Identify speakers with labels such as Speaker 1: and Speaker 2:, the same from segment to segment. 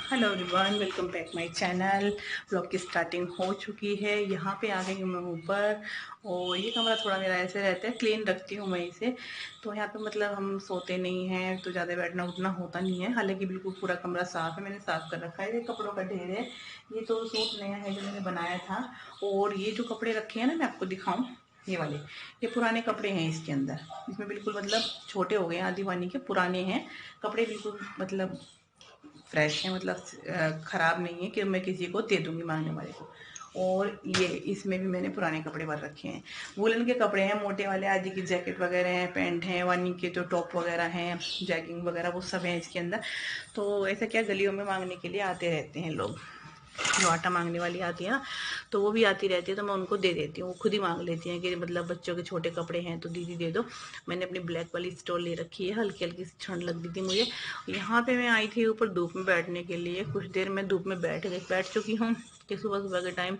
Speaker 1: Hello everyone, welcome back my channel. Blog की starting हो चुकी है। यहाँ पे आ गई हूँ मैं ऊपर। और ये कमरा थोड़ा मेरा ऐसे रहता है, क्लीन रखती हूँ मैं इसे। तो यहाँ पे मतलब हम सोते नहीं हैं तो ज़्यादा बैठना उठना होता नहीं है। हालांकि बिल्कुल पूरा कमरा साफ़ है, मैंने साफ़ कर रखा है। ये कपड़ों का ढेर है। ये तो सूट नया है जो मैंने बनाया था। और ये जो कपड़े रखे हैं ना, मैं आपको दिखाऊँ, ये वाले, ये पुराने कपड़े हैं इसके अंदर। इसमें बिल्कुल मतलब छोटे हो गए हैं, आधी वानी के पुराने हैं कपड़े, बिल्कुल मतलब फ्रेश है, मतलब ख़राब नहीं है कि मैं किसी को दे दूँगी मांगने वाले को। और ये इसमें भी मैंने पुराने कपड़े भर रखे हैं। वुलन के कपड़े हैं मोटे वाले, आदि की जैकेट वगैरह हैं, पैंट हैं, वानी के जो टॉप वगैरह हैं, जैगिंग वगैरह, वो सब हैं इसके अंदर। तो ऐसा क्या, गलियों में मांगने के लिए आते रहते हैं लोग। जो आटा मांगने वाली आती है ना, तो वो भी आती रहती है, तो मैं उनको दे देती हूँ। वो खुद ही मांग लेती हैं कि मतलब बच्चों के छोटे कपड़े हैं तो दीदी दे दो। मैंने अपनी ब्लैक वाली स्टोल ले रखी है, हल्की हल्की सी ठंड लग रही थी मुझे। यहाँ पे मैं आई थी ऊपर धूप में बैठने के लिए। कुछ देर मैं धूप में बैठ चुकी हूँ कि सुबह सुबह के टाइम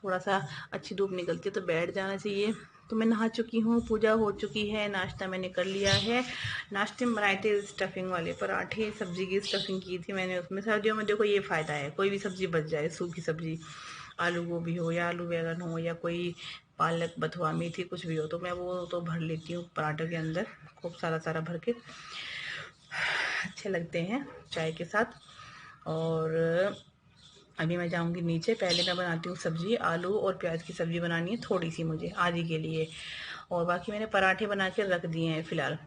Speaker 1: थोड़ा सा अच्छी धूप निकलती है तो बैठ जाना चाहिए। तो मैं नहा चुकी हूँ, पूजा हो चुकी है, नाश्ता मैंने कर लिया है। नाश्ते में बनाए थे स्टफिंग वाले पराठे, सब्जी की स्टफिंग की थी मैंने उसमें। सर्दियों में देखो ये फ़ायदा है, कोई भी सब्जी बच जाए, सूखी सब्जी, आलू गोभी हो या आलू बैंगन हो या कोई पालक बथुआ मेथी कुछ भी हो, तो मैं वो तो भर लेती हूँ पराठे के अंदर, खूब सारा सारा भर के। अच्छे लगते हैं चाय के साथ। और अभी मैं जाऊंगी नीचे। पहले मैं बनाती हूँ सब्जी, आलू और प्याज की सब्जी बनानी है थोड़ी सी मुझे, आदि के लिए। और बाकी मैंने पराठे बना के रख दिए हैं फ़िलहाल।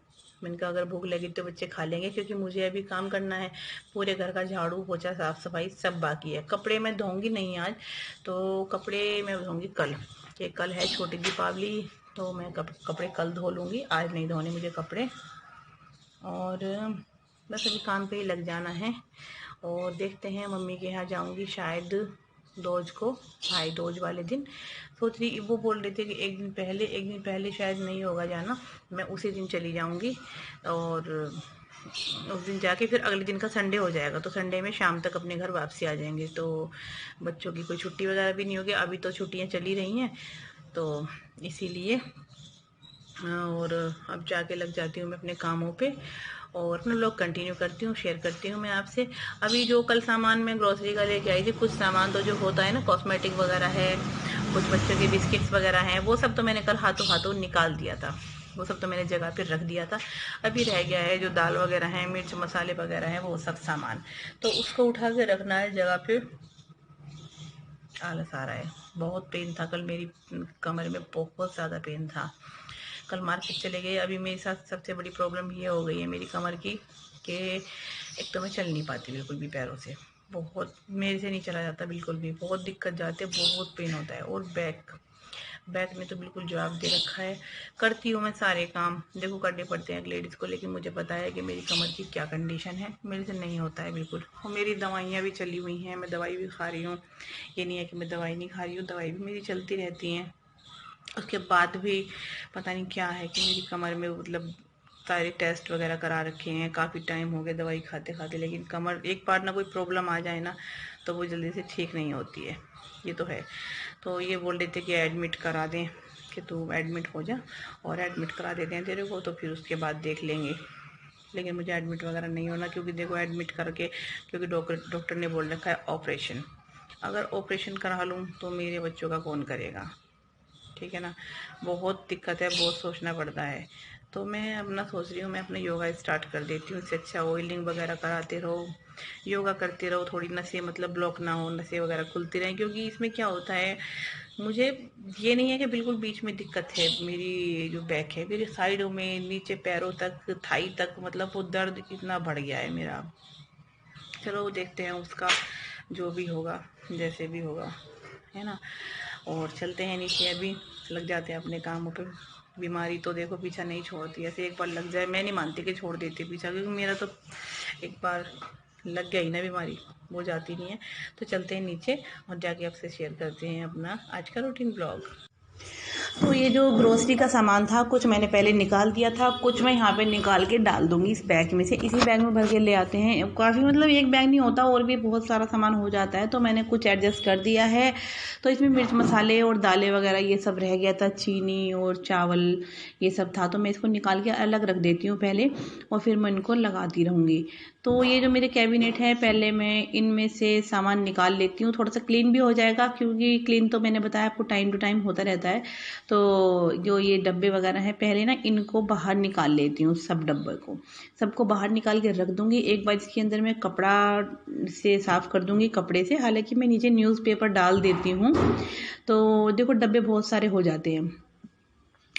Speaker 1: मैंने कहा अगर भूख लगी तो बच्चे खा लेंगे, क्योंकि मुझे अभी काम करना है। पूरे घर का झाड़ू पोछा साफ़ सफाई सब बाकी है। कपड़े मैं धोऊंगी नहीं आज, तो कपड़े मैं धोऊंगी कल। कि कल है छोटी दीपावली, तो मैं कपड़े कल धो लूँगी, आज नहीं धोने मुझे कपड़े। और बस अभी काम पे ही लग जाना है। और देखते हैं, मम्मी के यहाँ जाऊंगी शायद दोज को, भाई दोज वाले दिन। सोच रही, वो बोल रही थी कि एक दिन पहले शायद नहीं होगा जाना, मैं उसी दिन चली जाऊंगी। और उस दिन जाके फिर अगले दिन का संडे हो जाएगा, तो संडे में शाम तक अपने घर वापसी आ जाएंगे। तो बच्चों की कोई छुट्टी वगैरह भी नहीं होगी, अभी तो छुट्टियां चली रही हैं, तो इसीलिए। और अब जाके लग जाती हूँ मैं अपने कामों पे। और अपना ब्लॉग कंटिन्यू करती हूँ, शेयर करती हूँ मैं आपसे। अभी जो कल सामान मैं ग्रोसरी का लेके आई थी, कुछ सामान तो जो होता है ना, कॉस्मेटिक वगैरह है, कुछ बच्चों के बिस्किट्स वगैरह हैं, वो सब तो मैंने कल हाथों हाथों निकाल दिया था। वो सब तो मैंने जगह पे रख दिया था। अभी रह गया है जो दाल वगैरह है, मिर्च मसाले वगैरह हैं, वो सब सामान, तो उसको उठा के रखना है जगह पे। आलस आ रहा है, बहुत पेन था कल मेरी कमर में, बहुत ज़्यादा पेन था। कल मार्केट चले गए। अभी मेरे साथ सबसे बड़ी प्रॉब्लम ये हो गई है मेरी कमर की, कि एक तो मैं चल नहीं पाती बिल्कुल भी पैरों से। बहुत मेरे से नहीं चला जाता बिल्कुल भी, बहुत दिक्कत जाती है, बहुत पेन होता है। और बैक बैक ने तो बिल्कुल जवाब दे रखा है। करती हूँ मैं सारे काम, देखो करने पड़ते हैं एक लेडीज़ को, लेकिन मुझे पता है कि मेरी कमर की क्या कंडीशन है, मेरे से नहीं होता है बिल्कुल। और मेरी दवाइयाँ भी चली हुई हैं, मैं दवाई भी खा रही हूँ। ये नहीं है कि मैं दवाई नहीं खा रही हूँ, दवाई भी मेरी चलती रहती हैं। उसके बाद भी पता नहीं क्या है कि मेरी कमर में मतलब सारे टेस्ट वगैरह करा रखे हैं, काफ़ी टाइम हो गया दवाई खाते खाते, लेकिन कमर एक बार ना कोई प्रॉब्लम आ जाए ना, तो वो जल्दी से ठीक नहीं होती है, ये तो है। तो ये बोल रहे थे कि एडमिट करा दें, कि तू एडमिट हो जा, और एडमिट करा देते हैं तेरे को, तो फिर उसके बाद देख लेंगे। लेकिन मुझे एडमिट वगैरह नहीं होना, क्योंकि देखो एडमिट करके, क्योंकि डॉक्टर ने बोल रखा है ऑपरेशन। अगर ऑपरेशन करा लूँ तो मेरे बच्चों का कौन करेगा, ठीक है ना। बहुत दिक्कत है, बहुत सोचना पड़ता है। तो मैं अपना सोच रही हूँ, मैं अपना योगा स्टार्ट कर देती हूँ। इससे अच्छा ऑयलिंग वगैरह कराते रहो, योगा करते रहो, थोड़ी नसें मतलब ब्लॉक ना हो, नसें वगैरह खुलती रहें। क्योंकि इसमें क्या होता है, मुझे ये नहीं है कि बिल्कुल बीच में दिक्कत है, मेरी जो बैक है, मेरे साइडों में, नीचे पैरों तक, थाई तक, मतलब वो दर्द कितना बढ़ गया है मेरा। चलो देखते हैं उसका, जो भी होगा, जैसे भी होगा, है ना। और चलते हैं नीचे, अभी लग जाते हैं अपने कामों पे। बीमारी तो देखो पीछा नहीं छोड़ती, ऐसे एक बार लग जाए, मैं नहीं मानती कि छोड़ देती पीछा, क्योंकि मेरा तो एक बार लग गई ना बीमारी, वो जाती नहीं है। तो चलते हैं नीचे और जाके आपसे शेयर करते हैं अपना आज का रूटीन ब्लॉग। तो ये जो ग्रोसरी का सामान था कुछ मैंने पहले निकाल दिया था, कुछ मैं यहाँ पे निकाल के डाल दूँगी इस बैग में से। इसी बैग में भर के ले आते हैं। काफ़ी मतलब एक बैग नहीं होता और भी बहुत सारा सामान हो जाता है, तो मैंने कुछ एडजस्ट कर दिया है। तो इसमें मिर्च मसाले और दालें वगैरह ये सब रह गया था, चीनी और चावल ये सब था, तो मैं इसको निकाल के अलग रख देती हूँ पहले और फिर मैं इनको लगाती रहूँगी। तो ये जो मेरे कैबिनेट है पहले मैं इनमें से सामान निकाल लेती हूँ, थोड़ा सा क्लीन भी हो जाएगा, क्योंकि क्लीन तो मैंने बताया आपको टाइम टू टाइम होता रहता है। तो जो ये डब्बे वगैरह हैं पहले ना इनको बाहर निकाल लेती हूँ, सब डब्बे को सबको बाहर निकाल के रख दूँगी। एक बार इसके अंदर मैं कपड़ा से साफ़ कर दूँगी, कपड़े से। हालांकि मैं नीचे न्यूज़पेपर डाल देती हूँ। तो देखो डब्बे बहुत सारे हो जाते हैं।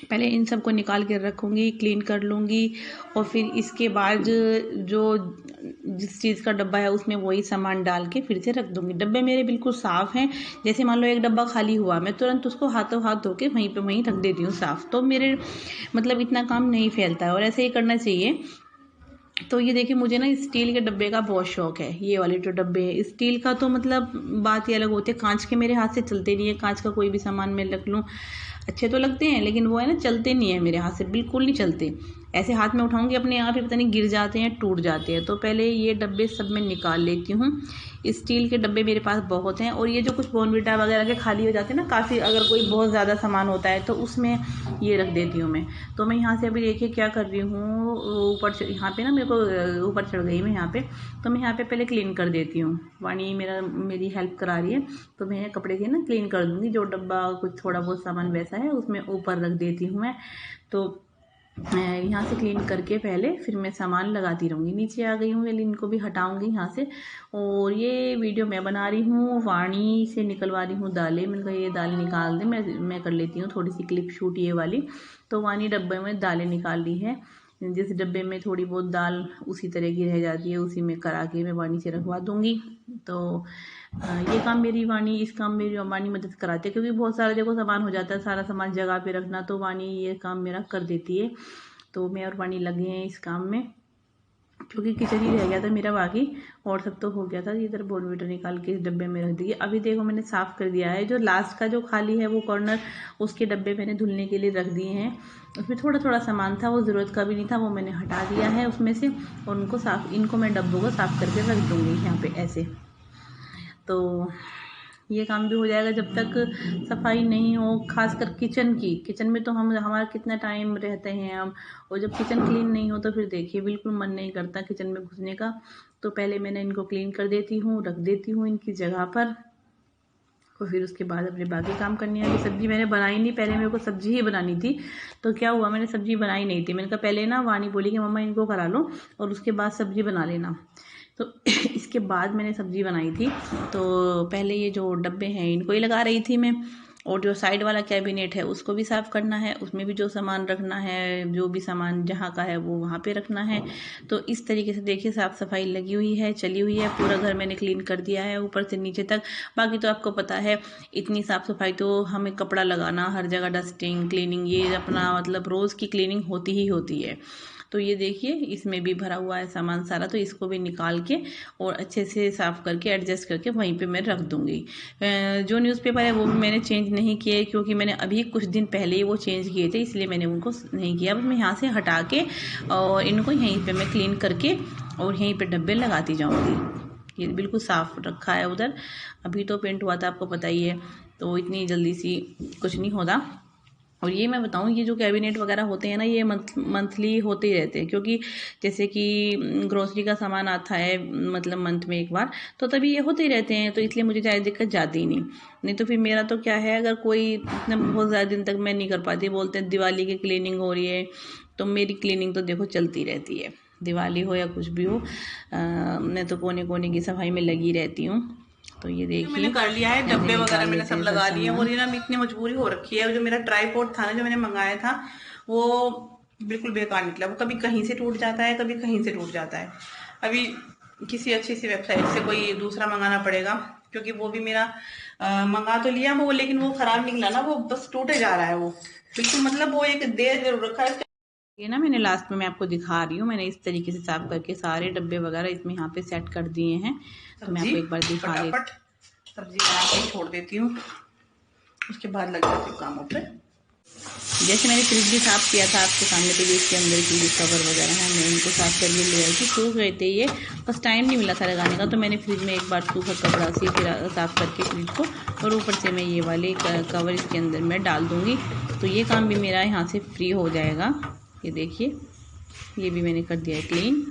Speaker 1: पहले इन सब को निकाल के रखूँगी, क्लीन कर लूँगी और फिर इसके बाद जो जिस चीज़ का डब्बा है उसमें वही सामान डाल के फिर से रख दूँगी। डब्बे मेरे बिल्कुल साफ़ हैं। जैसे मान लो एक डब्बा खाली हुआ, मैं तुरंत उसको हाथों हाथ धो के वहीं पे वहीं रख देती हूँ साफ़। तो मेरे मतलब इतना काम नहीं फैलता है और ऐसे ही करना चाहिए। तो ये देखिए मुझे ना स्टील के डब्बे का बहुत शौक है। ये वाले जो डब्बे हैं स्टील का, तो मतलब बात ही अलग होती है। कांच के मेरे हाथ से चलते नहीं है, कांच का कोई भी सामान मैं रख लूँ अच्छे तो लगते हैं, लेकिन वो है ना चलते नहीं है मेरे हाथ से, बिल्कुल नहीं चलते। ऐसे हाथ में उठाऊंगी अपने आप ही पता नहीं गिर जाते हैं, टूट जाते हैं। तो पहले ये डब्बे सब मैं निकाल लेती हूँ। स्टील के डब्बे मेरे पास बहुत हैं। और ये जो कुछ बॉर्नविटा वगैरह के खाली हो जाते हैं ना काफ़ी, अगर कोई बहुत ज़्यादा सामान होता है तो उसमें ये रख देती हूँ मैं। तो मैं यहाँ से अभी देखिए क्या कर रही हूँ, ऊपर यहाँ पे ना मेरे को ऊपर चढ़ गई मैं यहाँ पे। तो मैं यहाँ पे पहले क्लीन कर देती हूँ। वाणी मेरी हेल्प करा रही है, तो मैं कपड़े से ना क्लीन कर दूँगी। जो डब्बा कुछ थोड़ा बहुत सामान वैसा है उसमें ऊपर रख देती हूँ मैं। तो यहाँ से क्लीन करके पहले फिर मैं सामान लगाती रहूँगी। नीचे आ गई हूँ, इनको भी हटाऊँगी यहाँ से। और ये वीडियो मैं बना रही हूँ, वाणी से निकलवा रही हूँ दालें। मैंने कहा ये दाल निकाल दे, मैं कर लेती हूँ थोड़ी सी क्लिप शूट ये वाली। तो वाणी डब्बे में दालें निकाल ली है। जिस डब्बे में थोड़ी बहुत दाल उसी तरह की रह जाती है उसी में करा के मैं वाणी से रखवा दूँगी। तो ये काम मेरी वाणी, इस काम में वाणी मदद कराती है, क्योंकि बहुत सारा देखो सामान हो जाता है, सारा सामान जगह पे रखना, तो वाणी ये काम मेरा कर देती है। तो मैं और वाणी लगे हैं इस काम में, क्योंकि किचन ही रह गया था मेरा, बाकी और सब तो हो गया था। इधर बॉर्नविटा निकाल के इस डब्बे में रख दी। अभी देखो मैंने साफ़ कर दिया है। जो लास्ट का जो खाली है वो कॉर्नर, उसके डब्बे मैंने धुलने के लिए रख दिए हैं। उसमें थोड़ा थोड़ा सामान था, वो ज़रूरत का भी नहीं था, वो मैंने हटा दिया है उसमें से। और इनको मैं डब्बों को साफ़ करके रख दूँगी यहाँ पर ऐसे। तो ये काम भी हो जाएगा जब तक सफाई नहीं हो, खासकर किचन में तो हमारा कितना टाइम रहते हैं हम। और जब किचन क्लीन नहीं हो तो फिर देखिए बिल्कुल मन नहीं करता किचन में घुसने का। तो पहले मैंने इनको क्लीन कर देती हूँ, रख देती हूँ इनकी जगह पर। और फिर उसके बाद अपने बाकी काम करनी है। सब्जी मैंने बनाई नहीं, पहले मेरे को सब्जी ही बनानी थी। तो क्या हुआ, मैंने सब्जी बनाई नहीं थी। मैंने कहा पहले ना वाणी बोली कि मम्मा इनको करा लो और उसके बाद सब्जी बना लेना। तो इसके बाद मैंने सब्जी बनाई थी। तो पहले ये जो डब्बे हैं इनको ही लगा रही थी मैं। और जो साइड वाला कैबिनेट है उसको भी साफ़ करना है, उसमें भी जो सामान रखना है, जो भी सामान जहाँ का है वो वहाँ पे रखना है। तो इस तरीके से देखिए साफ़ सफाई लगी हुई है, चली हुई है। पूरा घर मैंने क्लीन कर दिया है ऊपर से नीचे तक। बाकी तो आपको पता है इतनी साफ़ सफाई तो हमें कपड़ा लगाना, हर जगह डस्टिंग क्लीनिंग, ये अपना मतलब रोज़ की क्लीनिंग होती ही होती है। तो ये देखिए इसमें भी भरा हुआ है सामान सारा, तो इसको भी निकाल के और अच्छे से साफ़ करके एडजस्ट करके वहीं पे मैं रख दूँगी। जो न्यूज़पेपर है वो भी मैंने चेंज नहीं किए, क्योंकि मैंने अभी कुछ दिन पहले ही वो चेंज किए थे, इसलिए मैंने उनको नहीं किया। अब मैं यहाँ से हटा के और इनको यहीं पर मैं क्लीन करके और यहीं पर डब्बे लगाती जाऊँगी। ये बिल्कुल साफ़ रखा है उधर। अभी तो पेंट हुआ था आपको पता ही है, तो इतनी जल्दी सी कुछ नहीं होता। और ये मैं बताऊँ, ये जो कैबिनेट वगैरह होते हैं ना, ये मंथली होते ही रहते हैं, क्योंकि जैसे कि ग्रोसरी का सामान आता है मतलब मंथ में एक बार, तो तभी ये होते ही रहते हैं। तो इसलिए मुझे ज़्यादा दिक्कत जाती ही नहीं तो फिर मेरा तो क्या है, अगर कोई इतना बहुत ज़्यादा दिन तक मैं नहीं कर पाती, बोलते हैं दिवाली की क्लीनिंग हो रही है, तो मेरी क्लीनिंग तो देखो चलती रहती है। दिवाली हो या कुछ भी हो, मैं तो कोने कोने की सफाई में लगी रहती हूँ। तो ये देखिए मैंने कर लिया है, डब्बे वगैरह मैंने सब लगा लिए। और ये ना इतनी मजबूरी हो रखी है, जो मेरा ट्राईपॉड था ना जो मैंने मंगाया था वो बिल्कुल बेकार निकला। वो कभी कहीं से टूट जाता है, कभी कहीं से टूट जाता है। अभी किसी अच्छी सी वेबसाइट से कोई दूसरा मंगाना पड़ेगा, क्योंकि वो भी मेरा मंगा तो लिया वो, लेकिन वो खराब निकला ना, वो बस टूटे जा रहा है वो बिल्कुल। मतलब वो एक देर जरूर रखा है। ये ना मैंने लास्ट में मैं आपको दिखा रही हूँ, मैंने इस तरीके से साफ करके सारे डब्बे वगैरह इसमें यहाँ पे सेट कर दिए हैं। तो मैं आपको एक बार दिखा देती, सब्जी बना के छोड़ देती हूँ, उसके बाद लग जाती हूँ कामों पे। जैसे मैंने फ्रिज भी साफ़ किया था आपके सामने, तो ये इसके अंदर की जो कवर वगैरह है मैं इनको साफ़ करके ले आई थी। सूख गए थे ये, बस टाइम नहीं मिला था लगाने का, तो मैंने फ्रिज में एक बार सूखा कपड़ा से फिर साफ़ करके फ्रिज को, और ऊपर से मैं ये वाले कवर इसके अंदर मैं डाल दूँगी। तो ये काम भी मेरा यहाँ से फ्री हो जाएगा। ये देखिए, ये भी मैंने कर दिया है क्लीन।